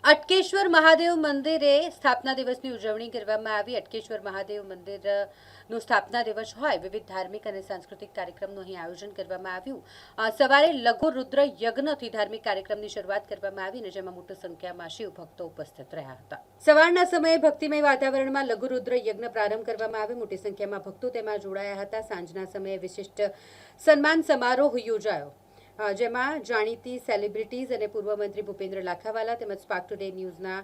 અટકેશ્વર મહાદેવ મંદિરે સ્થાપના દિવસની ઉજવણી કરવામાં આવી। અટકેશ્વર મહાદેવ મંદિરનો સ્થાપના દિવસ હોય વિવિધ ધાર્મિક અને સાંસ્કૃતિક કાર્યક્રમનું અહીં આયોજન કરવામાં આવ્યું। સવારે લઘુ રુદ્ર યજ્ઞથી ધાર્મિક કાર્યક્રમની શરૂઆત કરવામાં આવી અને જેમાં મોટી સંખ્યામાં શિવ ભક્તો ઉપસ્થિત રહ્યા હતા। સવારના સમયે ભક્તિમય વાતાવરણમાં લઘુ રુદ્ર યજ્ઞ પ્રારંભ કરવામાં આવ્યો। મોટી સંખ્યામાં ભક્તો તેમાં જોડાયા હતા। સાંજના સમયે વિશિષ્ટ સન્માન સમારોહ યોજાયો, જેમાં જાણીતી સેલિબ્રિટીઝ અને પૂર્વ મંત્રી ભૂપેન્દ્ર લાખાવાલા તેમજ સ્પાર્ક ટુડે ન્યૂઝના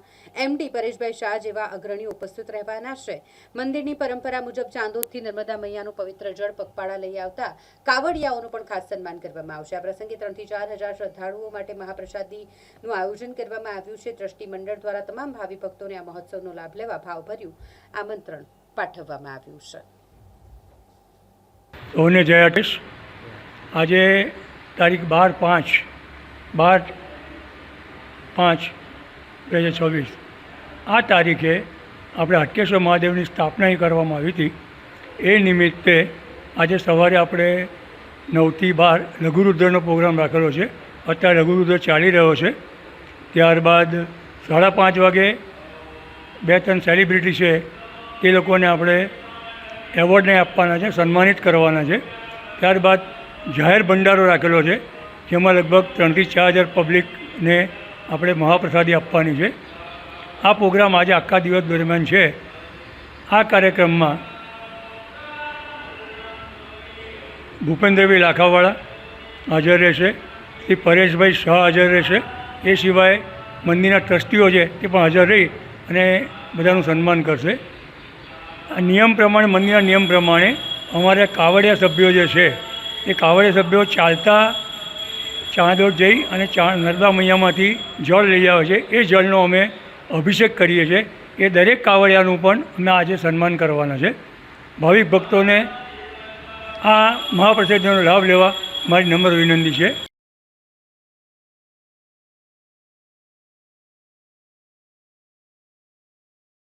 એમડી પરેશભાઈ શાહ જેવા અગ્રણીઓ ઉપસ્થિત રહેવાના છે। મંદિરની પરંપરા મુજબ ચાંદોદથી નર્મદા મૈયાનું પવિત્ર જળ પગપાળા લઈ આવતા કાવડિયાઓનું પણ ખાસ સન્માન કરવામાં આવશે। આ પ્રસંગે 3 થી 4 હજાર શ્રદ્ધાળુઓ માટે મહાપ્રસાદીનું આયોજન કરવામાં આવ્યું છે। ટ્રસ્ટી મંડળ દ્વારા તમામ ભાવિ ભક્તોને આ મહોત્સવનો લાભ લેવા ભાવભર્યું આમંત્રણ પાઠવવામાં આવ્યું છે। સૌને જય અટેશ। આજે તારીખ 12/5/2024 આ તારીખે આપણે અટકેશ્વર મહાદેવની સ્થાપના કરવામાં આવી હતી। એ નિમિત્તે આજે સવારે આપણે 9 થી 12 લઘુરુદ્રનો પ્રોગ્રામ રાખેલો છે। અત્યારે લઘુરુદ્ર ચાલી રહ્યો છે। ત્યારબાદ 5:30 વાગે 2-3 સેલિબ્રિટી છે તે લોકોને આપણે એવોર્ડને આપવાના છે, સન્માનિત કરવાના છે। ત્યારબાદ જાહેર ભંડારો રાખેલો છે, જેમાં લગભગ 3 થી 4 હજાર પબ્લિકને આપણે મહાપ્રસાદી આપવાની છે। આ પ્રોગ્રામ આજે આખા દિવસ દરમિયાન છે। આ કાર્યક્રમમાં ભૂપેન્દ્રભાઈ લાખાવાળા હાજર રહેશે, શ્રી પરેશભાઈ શાહ હાજર રહેશે। એ સિવાય મંદિરના ટ્રસ્ટીઓ છે તે પણ હાજર રહી અને બધાનું સન્માન કરશે। આ નિયમ પ્રમાણે, મંદિરના નિયમ પ્રમાણે અમારા કાવડિયા સભ્યો જે છે એ કાવડિયા સભ્યો ચાલતા ચાંદોદ જઈ અને નર્મદા મૈયામાંથી જળ લઈ આવે છે। એ જળનો અમે અભિષેક કરીએ છીએ। એ દરેક કાવડિયાનું પણ અમે આજે સન્માન કરવાના છે। ભાવિક ભક્તોને આ મહાપ્રસાદીનો લાભ લેવા મારી નમ્ર વિનંતી છે।